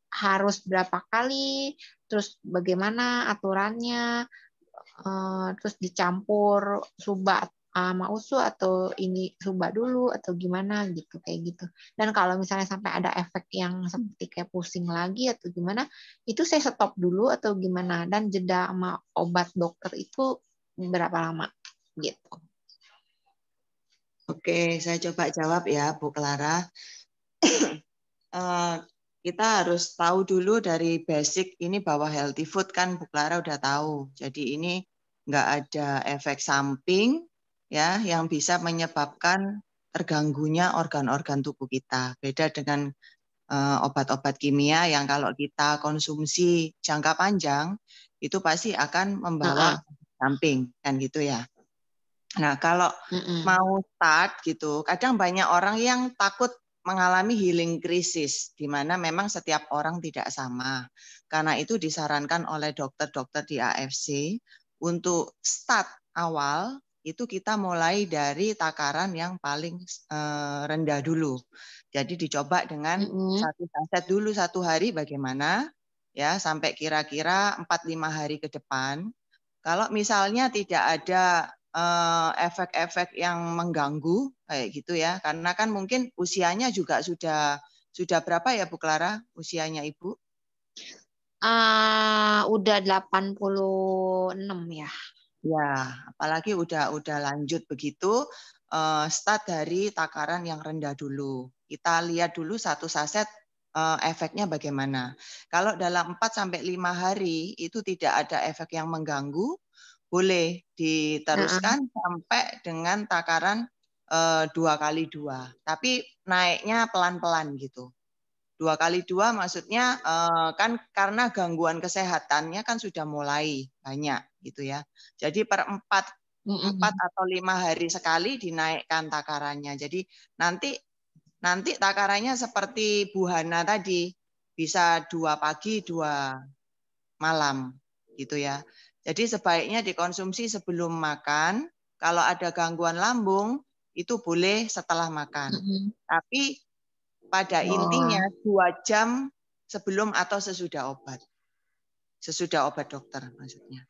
harus berapa kali, terus bagaimana aturannya, terus dicampur Suba sama Usu atau ini Suba dulu atau gimana gitu kayak gitu. Dan kalau misalnya sampai ada efek yang seperti kayak pusing lagi atau gimana, itu saya stop dulu atau gimana, dan jeda sama obat dokter itu berapa lama gitu. Oke, saya coba jawab ya, Bu Clara. Kita harus tahu dulu dari basic ini bahwa healthy food kan Bu Clara udah tahu. Jadi ini nggak ada efek samping ya yang bisa menyebabkan terganggunya organ-organ tubuh kita. Beda dengan obat-obat kimia yang kalau kita konsumsi jangka panjang itu pasti akan membawa samping kan gitu ya. Nah, kalau mau start gitu, kadang banyak orang yang takut mengalami healing crisis, di mana memang setiap orang tidak sama. Karena itu disarankan oleh dokter-dokter di AFC untuk start awal, itu kita mulai dari takaran yang paling rendah dulu. Jadi dicoba dengan satu saset dulu satu hari bagaimana, ya sampai kira-kira 4-5 hari ke depan. Kalau misalnya tidak ada efek-efek yang mengganggu kayak gitu ya, karena kan mungkin usianya juga sudah berapa ya Bu Clara usianya Ibu? Udah 86 ya. Ya, apalagi udah lanjut begitu, start dari takaran yang rendah dulu. Kita lihat dulu satu saset efeknya bagaimana. Kalau dalam 4-5 hari itu tidak ada efek yang mengganggu, boleh diteruskan sampai dengan takaran 2x2, tapi naiknya pelan-pelan gitu. 2x2 maksudnya kan karena gangguan kesehatannya kan sudah mulai banyak gitu ya. Jadi per 4 atau 5 hari sekali dinaikkan takarannya. Jadi nanti takarannya seperti Bu Hana tadi, bisa 2 pagi, 2 malam gitu ya. Jadi sebaiknya dikonsumsi sebelum makan. Kalau ada gangguan lambung itu boleh setelah makan. Tapi pada intinya 2 jam sebelum atau sesudah obat. Sesudah obat dokter maksudnya.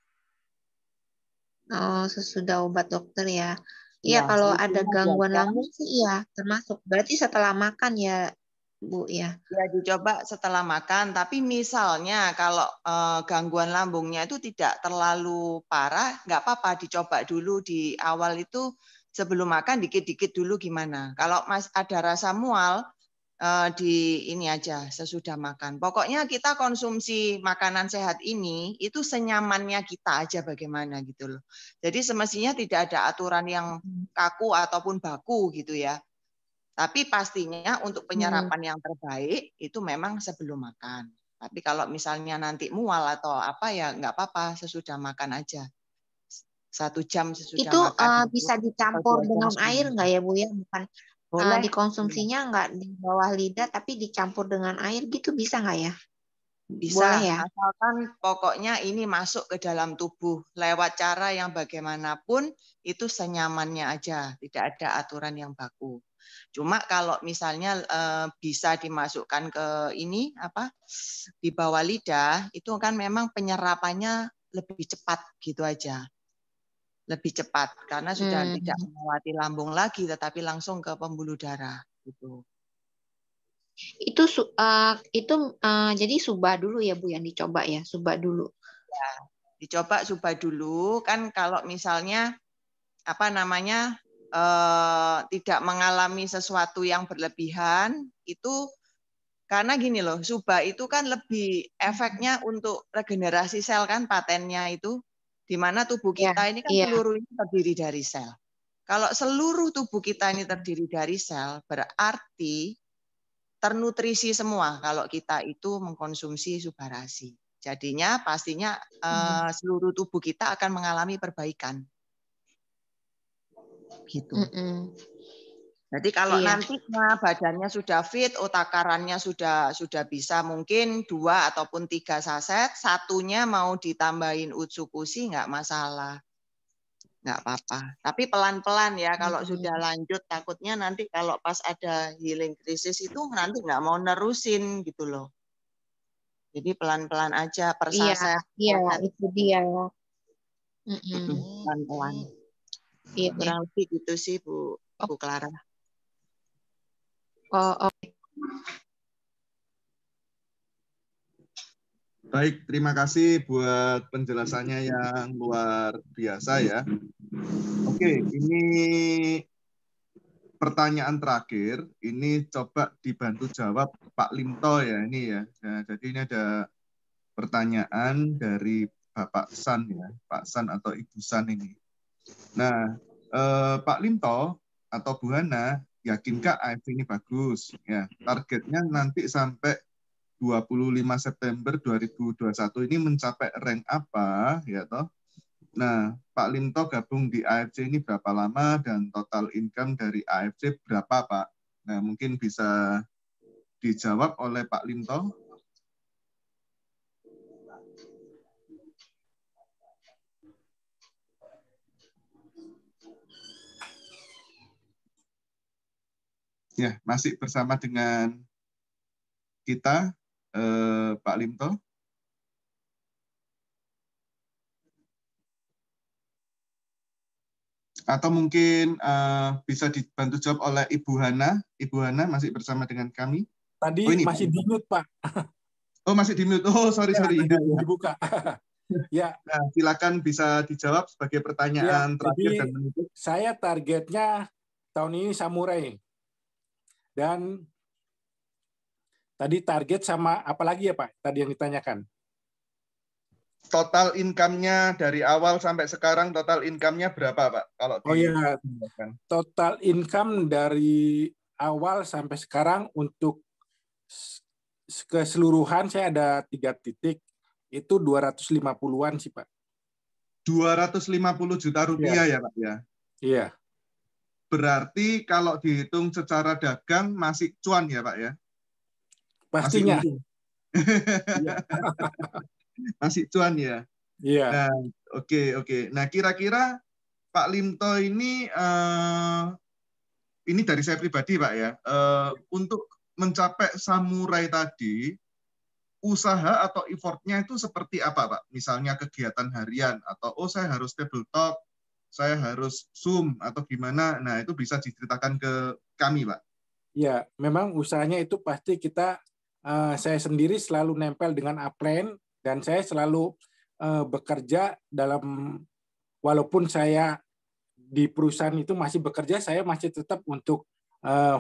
Oh, sesudah obat dokter ya. Iya, kalau ada selebihnya 2 gangguan jam. lambung sih iya termasuk. Berarti setelah makan ya, Bu ya. Ya dicoba setelah makan, tapi misalnya kalau gangguan lambungnya itu tidak terlalu parah, nggak apa-apa dicoba dulu di awal itu sebelum makan dikit-dikit dulu gimana. Kalau Mas ada rasa mual, di ini aja sesudah makan. Pokoknya kita konsumsi makanan sehat ini itu senyamannya kita aja bagaimana gitu loh. Jadi semestinya tidak ada aturan yang kaku ataupun baku gitu ya. Tapi pastinya untuk penyerapan yang terbaik itu memang sebelum makan. Tapi kalau misalnya nanti mual atau apa ya nggak apa-apa sesudah makan aja. 1 jam sesudah Itu makan. bisa Atau dicampur 2 jam dengan sebelum air makan. nggak ya Bu ya? Bukan Boleh. dikonsumsinya nggak di bawah lidah tapi dicampur dengan air gitu bisa nggak ya? Bisa, Boleh ya? asalkan pokoknya ini masuk ke dalam tubuh lewat cara yang bagaimanapun itu senyamannya aja, tidak ada aturan yang baku. Cuma kalau misalnya bisa dimasukkan ke ini apa di bawah lidah itu kan memang penyerapannya lebih cepat gitu aja. Lebih cepat karena sudah tidak melewati lambung lagi tetapi langsung ke pembuluh darah gitu. Itu jadi subah dulu ya Bu yang dicoba ya, subah dulu. Ya, dicoba subah dulu kan kalau misalnya apa namanya tidak mengalami sesuatu yang berlebihan itu karena gini loh, subah itu kan lebih efeknya untuk regenerasi sel kan patennya itu di mana tubuh kita ini kan seluruhnya terdiri dari sel. Kalau seluruh tubuh kita ini terdiri dari sel berarti ternutrisi semua kalau kita itu mengkonsumsi Subarasi. Jadinya pastinya seluruh tubuh kita akan mengalami perbaikan. Gitu. Jadi kalau nanti badannya sudah fit, takarannya sudah bisa mungkin 2 ataupun 3 saset, satunya mau ditambahin Utsukushi nggak masalah. Nggak apa-apa. Tapi pelan-pelan ya, kalau sudah lanjut takutnya nanti kalau pas ada healing krisis itu nanti nggak mau nerusin gitu loh. Jadi pelan-pelan aja per saset. Iya, itu dia. Pelan-pelan. Kurang lebih gitu sih Bu Clara. Oh, oke. Baik, terima kasih buat penjelasannya yang luar biasa ya. Oke, ini pertanyaan terakhir. Ini coba dibantu jawab Pak Limto ya ini ya. Nah, jadi ini ada pertanyaan dari Bapak San ya, Pak San atau Ibu San ini. Nah, Pak Limto atau Bu Hana, yakinkah AFC ini bagus? Ya, targetnya nanti sampai 25 September 2021 ini mencapai rank apa ya toh? Nah, Pak Limto gabung di AFC ini berapa lama dan total income dari AFC berapa, Pak? Nah, mungkin bisa dijawab oleh Pak Limto. Ya, masih bersama dengan kita, Pak Limto. Atau mungkin bisa dibantu jawab oleh Ibu Hana. Ibu Hana masih bersama dengan kami. Tadi masih di mute, Pak. Oh, masih di mute. Oh, sorry. Ya, dibuka. Ya. Nah, silakan bisa dijawab sebagai pertanyaan terakhir dan menutup. Saya targetnya tahun ini samurai. Dan tadi target sama apa lagi ya Pak? Tadi yang ditanyakan. total income-nya dari awal sampai sekarang total income-nya berapa, Pak? Kalau Oh ya, di total income dari awal sampai sekarang untuk keseluruhan saya ada 3 titik, itu 250-an sih Pak. 250 juta rupiah ya Pak ya? Iya. Berarti kalau dihitung secara dagang masih cuan ya Pak ya? Pastinya. Masih untung. Masih cuan ya? Iya. Nah, oke. Nah, kira-kira Pak Limto ini dari saya pribadi Pak ya, untuk mencapai samurai tadi, usaha atau effortnya itu seperti apa Pak? Misalnya kegiatan harian, atau saya harus tabletop, saya harus Zoom, atau gimana? Nah, itu bisa diceritakan ke kami Pak. Ya, memang usahanya itu pasti kita, saya sendiri selalu nempel dengan upline, dan saya selalu bekerja dalam, walaupun saya di perusahaan itu masih bekerja, saya masih tetap untuk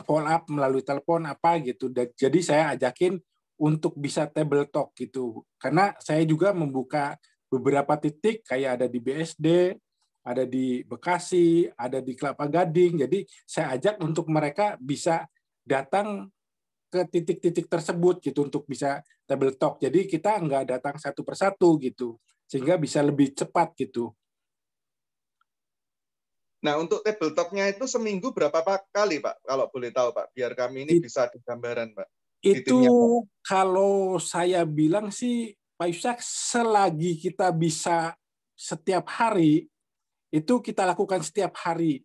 follow up melalui telepon apa gitu. Jadi saya ajakin untuk bisa table talk gitu. Karena saya juga membuka beberapa titik kayak ada di BSD, ada di Bekasi, ada di Kelapa Gading. Jadi saya ajak untuk mereka bisa datang ke titik-titik tersebut gitu untuk bisa table talk. Jadi kita nggak datang satu persatu gitu, sehingga bisa lebih cepat gitu. Nah, untuk tabletopnya itu seminggu berapa kali, Pak? Kalau boleh tahu, Pak. Biar kami ini bisa di gambaran, Pak. Itu kalau saya bilang sih, Pak Yusak, selagi kita bisa setiap hari, itu kita lakukan setiap hari.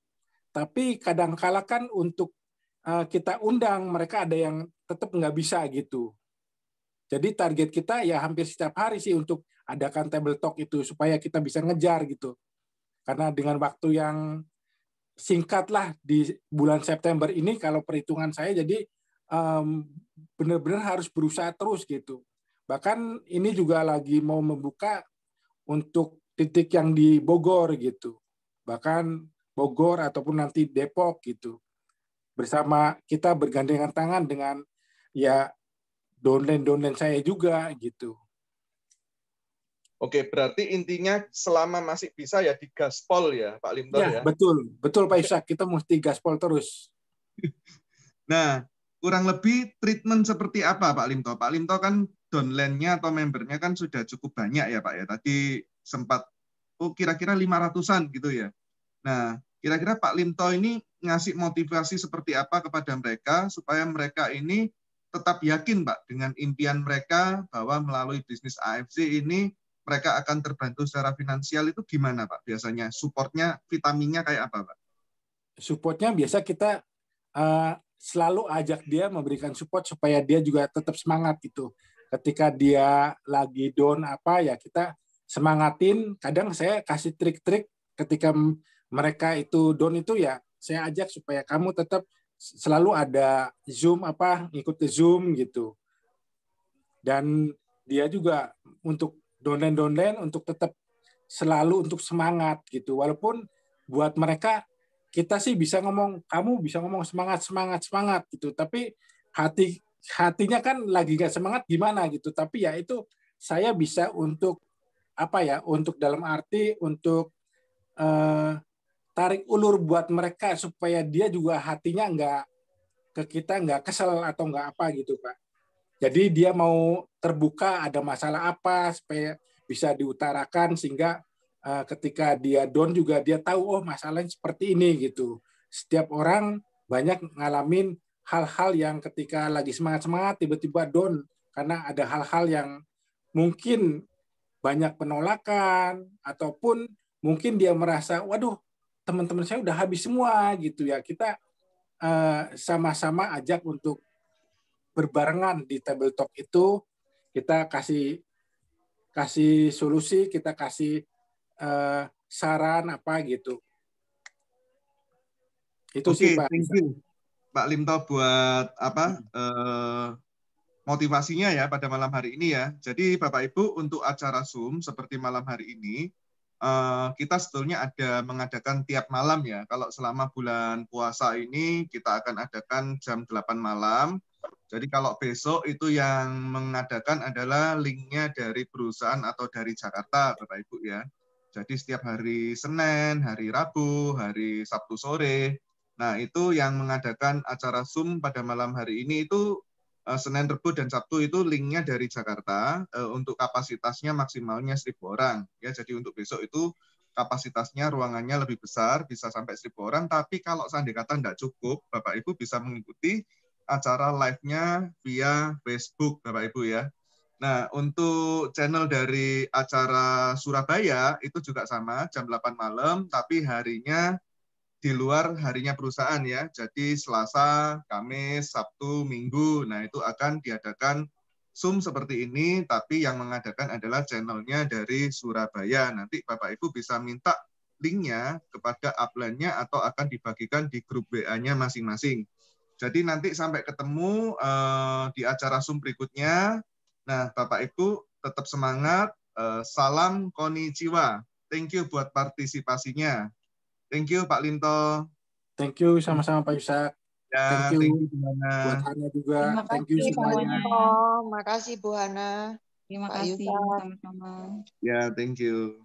Tapi kadang-kala kan untuk kita undang, mereka ada yang tetap nggak bisa gitu. Jadi target kita ya hampir setiap hari sih untuk adakan table talk itu, supaya kita bisa ngejar gitu. Karena dengan waktu yang singkatlah di bulan September ini, kalau perhitungan saya, jadi benar-benar harus berusaha terus gitu. Bahkan ini juga lagi mau membuka untuk titik yang di Bogor gitu. Bahkan Bogor ataupun nanti Depok gitu. Bersama kita bergandengan tangan dengan ya downline saya juga gitu. Oke, berarti intinya selama masih bisa ya digaspol ya, Pak Limto ya? Betul Pak Ishak, kita mesti gaspol terus. Nah, kurang lebih treatment seperti apa Pak Limto? Pak Limto kan downline-nya atau membernya kan sudah cukup banyak ya Pak ya. Tadi sempat kira-kira 500-an gitu ya. Nah, kira-kira Pak Limto ini ngasih motivasi seperti apa kepada mereka supaya mereka ini tetap yakin Pak dengan impian mereka bahwa melalui bisnis AFC ini mereka akan terbantu secara finansial. Itu gimana Pak biasanya? Supportnya, vitaminnya kayak apa Pak? Supportnya biasa kita selalu ajak dia, memberikan support supaya dia juga tetap semangat gitu. Ketika dia lagi down apa ya, kita semangatin. Kadang saya kasih trik-trik ketika mereka itu down itu ya, saya ajak supaya kamu tetap selalu ada Zoom ikut ke Zoom gitu. Dan dia juga untuk downline untuk tetap selalu untuk semangat gitu. Walaupun buat mereka kita sih bisa ngomong, kamu bisa ngomong semangat gitu, tapi hatinya kan lagi gak semangat gimana gitu. Tapi ya itu saya bisa untuk untuk dalam arti untuk tarik ulur buat mereka supaya dia juga hatinya nggak ke kita, nggak kesel atau nggak apa gitu Pak. Jadi dia mau terbuka ada masalah apa supaya bisa diutarakan, sehingga ketika dia down juga dia tahu masalahnya seperti ini gitu. Setiap orang banyak ngalamin hal-hal yang ketika lagi semangat tiba-tiba down karena ada hal-hal yang mungkin banyak penolakan, ataupun mungkin dia merasa waduh teman-teman saya udah habis semua gitu ya. Kita sama-sama ajak untuk berbarengan di table talk itu, kita kasih solusi, kita kasih saran gitu. Itu sih Pak. Thank you Pak Limto buat motivasinya ya pada malam hari ini ya. Jadi Bapak Ibu, untuk acara Zoom seperti malam hari ini, kita sebetulnya ada mengadakan tiap malam ya. Kalau selama bulan puasa ini kita akan adakan jam 8 malam. Jadi kalau besok itu yang mengadakan adalah linknya dari perusahaan atau dari Jakarta, Bapak Ibu ya. Jadi setiap hari Senin, hari Rabu, hari Sabtu sore. Nah itu yang mengadakan acara Zoom pada malam hari ini itu Senin, Rabu, dan Sabtu itu linknya dari Jakarta. Untuk kapasitasnya maksimalnya 1.000 orang. Ya, jadi untuk besok itu kapasitasnya ruangannya lebih besar, bisa sampai 1.000 orang. Tapi kalau seandainya kata tidak cukup, Bapak Ibu bisa mengikuti acara live-nya via Facebook, Bapak Ibu ya. Nah, untuk channel dari acara Surabaya itu juga sama, jam 8 malam, tapi harinya di luar harinya perusahaan ya. Jadi Selasa, Kamis, Sabtu, Minggu, nah itu akan diadakan Zoom seperti ini, tapi yang mengadakan adalah channelnya dari Surabaya. Nanti Bapak Ibu bisa minta linknya kepada upline-nya atau akan dibagikan di grup WA-nya masing-masing. Jadi nanti sampai ketemu di acara Zoom berikutnya. Nah, Bapak Ibu tetap semangat. Salam konnichiwa. Thank you buat partisipasinya. Thank you Pak Linto. Thank you sama-sama Pak Yusak. Ya, Thank you Hana. buat Hana juga. Terima Thank you kasih semuanya. semuanya. Makasih Bu Hana. Terima Pak kasih Yusak. sama-sama. Ya, thank you.